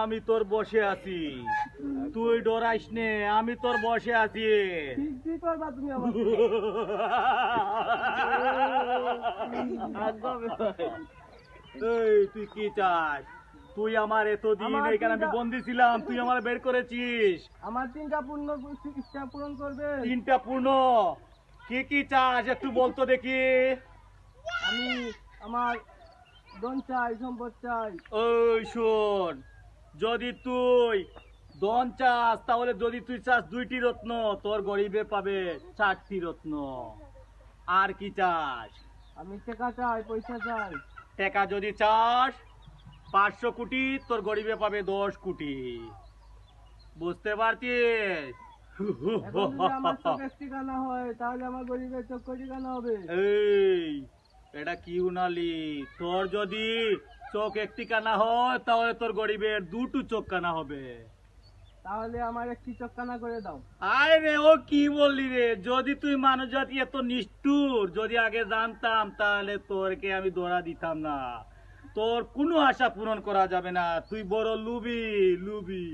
আমি তোর বসে আছি, তুই ডরাইস নে, আমি তোর বসে আছি। কি করবা তুমি আমার এই তুই কি চাস? তুই আমার এতদিন এখানে আমি বন্দি ছিলাম, তুই আমার বের করেছিস। আমার ইচ্ছা পূরণ করবে। 3টা পূর্ণ। কি কি চাস একটু বলতো দেখি। আমি আমার ধন চাই, সম্পদ চাই। ওই শোন, যদি তুই ধন চাস, তাহলে যদি তুই চাস 2টি রত্ন, তোর গরিবে পাবে 4টি রত্ন। আর কি চাস? আমি টাকা চাই, পয়সা চাই। টাকা যদি চাস 500 কোটি, তোর গরিবে পাবে 10 কোটি। বুঝতে পারছিস? এখন যদি আমার চোখ একটি কানা হয়, তাহলে আমার গরিবের চোখ কয়টি কানা হবে? এই এটা কি উনালি? তোর যদি চোখ একটি কানা হয়, তাহলে তোর গরিবের 2টো চোখ কানা হবে। তাহলে আমার একটি চোখ কানা করে দাও। আরে রে, ও কি বললি রে? যদি তুই মানুষ জাতি এত নিষ্ঠুর, যদি আগে জানতাম, তাহলে তোরকে আমি ধরা দিতাম না। তোর কোনো আশা পূরণ করা যাবে না, তুই বড় লুবি লুবি।